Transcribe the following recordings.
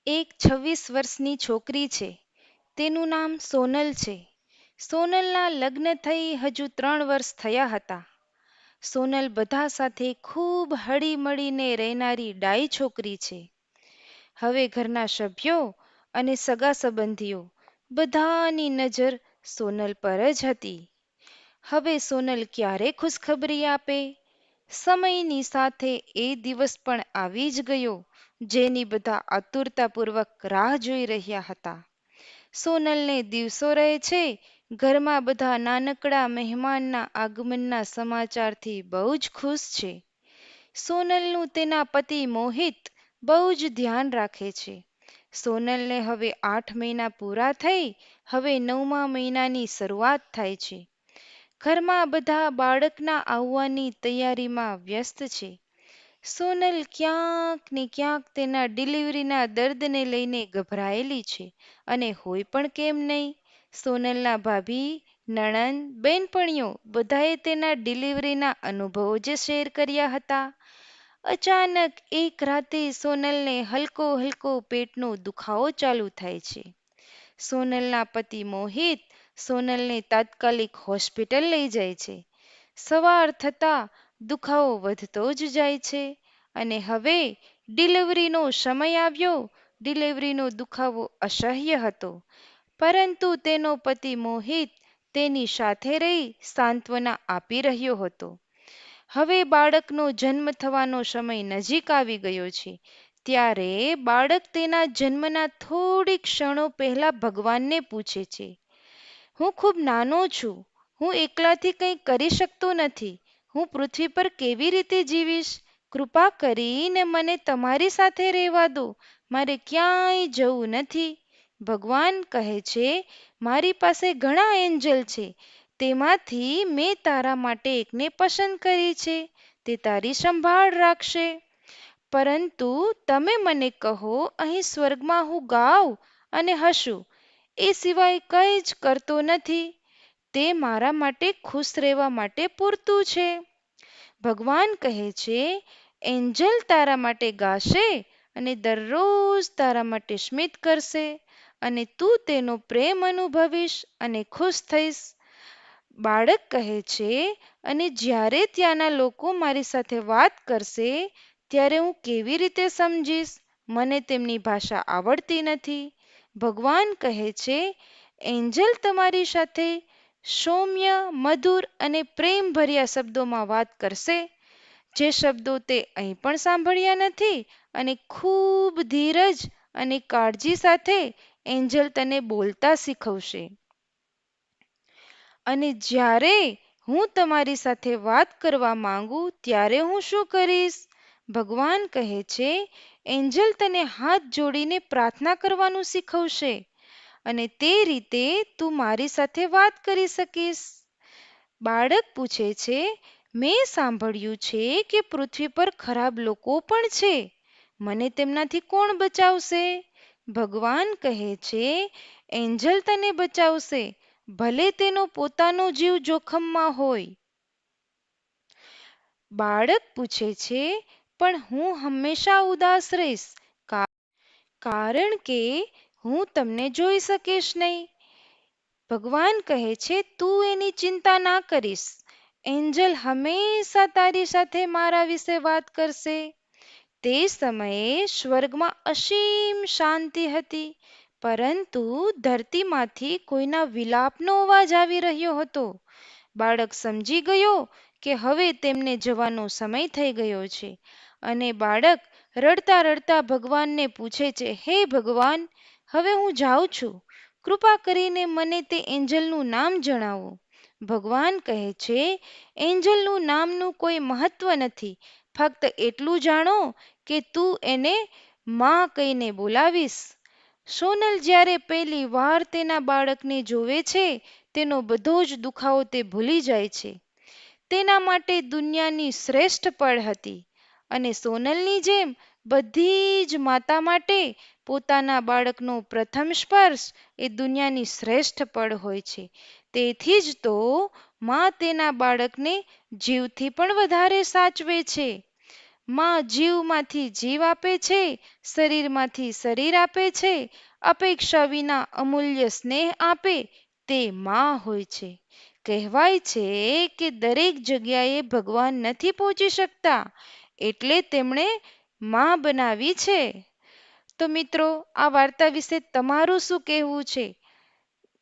એક 26 વર્ષની છોકરી છે. તેનું નામ સોનલ છે. સોનલના લગ્ન થઈ હજુ 3 વર્ષ થયા હતા. સોનલ બધા સાથે ખૂબ હળીમળીને રહેનારી ડાઈ છોકરી છે. હવે ઘરના સભ્યો અને સગા સંબંધીઓ બધાની નજર સોનલ પર જ હતી. હવે સોનલ ક્યારે ખુશખબરી આપે? સમયની સાથે એ દિવસ પણ આવી જ ગયો જેની બધા આતુરતાપૂર્વક રાહ જોઈ રહ્યા હતા. સોનલને દિવસો રહે છે. ઘરમાં બધા નાનકડા મહેમાનના આગમનના સમાચારથી બહુ જ ખુશ છે. સોનલનું તેના પતિ મોહિત બહુ જ ધ્યાન રાખે છે. સોનલને હવે 8 મહિના પૂરા થઈ હવે 9મા મહિનાની શરૂઆત થાય છે. ઘરમાં બધા બાળકના આવવાની તૈયારીમાં વ્યસ્ત છે. સોનલ ક્યાંક ને ક્યાંક તેના ડિલિવરીના દર્દને લઈને ગભરાયેલી છે અને હોય પણ કેમ નહીં. સોનલના ભાભી, નણંદ, બેનપણીઓ બધાએ તેના ડિલિવરીના અનુભવો જ શેર કર્યા હતા. અચાનક એક રાતે સોનલને હલકો હલકો પેટનો દુખાવો ચાલુ થાય છે. સોનલના પતિ મોહિત સોનલને તાત્કાલિક હોસ્પિટલ લઈ જાય છે. સવાર થતાં દુખાવો વધતો જ જાય છે અને હવે ડિલિવરીનો સમય આવ્યો. ડિલિવરીનો દુખાવો અસહ્ય હતો, પરંતુ તેનો પતિ મોહિત તેની સાથે રહી સાંત્વના આપી રહ્યો હતો. હવે બાળકનો જન્મ થવાનો સમય નજીક આવી ગયો છે. ત્યારે બાળક તેના જન્મના થોડીક ક્ષણો પહેલા ભગવાનને પૂછે છે, હું ખૂબ નાનો છું. હું એકલાથી કંઈ કરી શકતો નથી. હું પૃથ્વી પર કેવી રીતે જીવીશ? કૃપા કરીને મને તમારી સાથે રહેવા દો. મારે ક્યાંય જવું નથી. ભગવાન કહે છે, મારી પાસે ઘણા એન્જલ છે. તેમાંથી મેં તારા માટે એકને પસંદ કરી છે. તે તારી સંભાળ રાખશે. પરંતુ તમે મને કહો, અહીં સ્વર્ગમાં હું ગાઉં અને હસું એ સિવાય કંઈ જ કરતો નથી. તે મારા માટે ખુશ રહેવા માટે પૂરતું છે. ભગવાન કહે છે, એન્જલ તારા માટે ગાશે અને દરરોજ તારા માટે સ્મિત કરશે અને તું તેનો પ્રેમ અનુભવીશ અને ખુશ થઈશ. બાળક કહે છે, અને જ્યારે ત્યાંના લોકો મારી સાથે વાત કરશે ત્યારે હું કેવી રીતે સમજીશ? મને તેમની ભાષા આવડતી નથી. ભગવાન કહે છે, એન્જલ તમારી સાથે સૌમ્ય, મધુર અને પ્રેમભર્યા શબ્દોમાં વાત કરશે, જે શબ્દો તે અહીં પણ સાંભળ્યા નથી. અને ખૂબ ધીરજ અને કાળજી સાથે એન્જલ તને બોલતા શીખવશે. અને જ્યારે હું તમારી સાથે વાત કરવા માંગુ ત્યારે હું શું કરીશ? ભગવાન કહે છે, એન્જલ તને હાથ જોડીને પ્રાર્થના કરવાનું શીખવશે અને તે રીતે તું મારી સાથે વાત કરી શકીશ. બાળક પૂછે છે, મેં સાંભળ્યું છે કે પૃથ્વી પર ખરાબ લોકો પણ છે. મને તેમનાથી કોણ બચાવશે? ભગવાન કહે છે, એન્જલ તને બચાવશે, ભલે તેનો પોતાનો જીવ જોખમમાં હોય. બાળક પૂછે છે, પણ હું હંમેશા ઉદાસ રહીશ કારણ કે હું તમને જોઈ શકીશ નહીં. ભગવાન કહે છે, તું એની ચિંતા ના કરીશ. એન્જલ હંમેશા તારી સાથે મારા વિશે વાત કરશે. તે સમયે સ્વર્ગમાં અસીમ શાંતિ હતી, પરંતુ ધરતીમાંથી કોઈના વિલાપનો અવાજ આવી રહ્યો હતો. બાળક સમજી ગયો કે હવે તેમને જવાનો સમય થઈ ગયો છે અને બાળક રડતા રડતા ભગવાનને પૂછે છે, હે ભગવાન, હવે હું જાઉં છું. કૃપા કરીને મને તે એન્જલનું નામ જણાવો. ભગવાન કહે છે, એન્જલનું નામનું કોઈ મહત્વ નથી. ફક્ત એટલું જાણો કે તું એને માં કહીને બોલાવીશ. સોનલ જ્યારે પહેલી વાર તેના બાળકને જોવે છે, તેનો બધો જ દુખાવો તે ભૂલી જાય છે. તેના માટે દુનિયાની શ્રેષ્ઠ પળ હતી અને સોનલની જેમ બધી જ માતા માટે પોતાના બાળકનો પ્રથમ સ્પર્શ એ દુનિયાની શ્રેષ્ઠ પળ હોય છે. તેથી જ તો માં તેના બાળકને જીવથી પણ વધારે સાચવે છે. માં જીવમાંથી જીવ આપે છે, શરીરમાંથી શરીર આપે છે, અપેક્ષા વિના અમૂલ્ય સ્નેહ આપે તે માં હોય છે. કહેવાય છે કે દરેક જગ્યાએ ભગવાન નથી પહોંચી શકતા, એટલે તેમણે માં બનાવી છે. તો મિત્રો, આ વાર્તા વિશે તમારું શું કહેવું છે?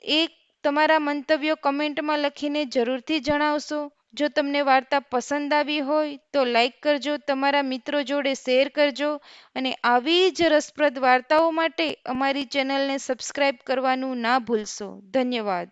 એ તમારા મંતવ્યો કમેન્ટમાં લખીને જરૂરથી જણાવશો. જો તમને વાર્તા પસંદ આવી હોય તો લાઈક કરજો, તમારા મિત્રો જોડે શેર કરજો અને આવી જ રસપ્રદ વાર્તાઓ માટે અમારી ચેનલને સબસ્ક્રાઈબ કરવાનું ના ભૂલશો. ધન્યવાદ.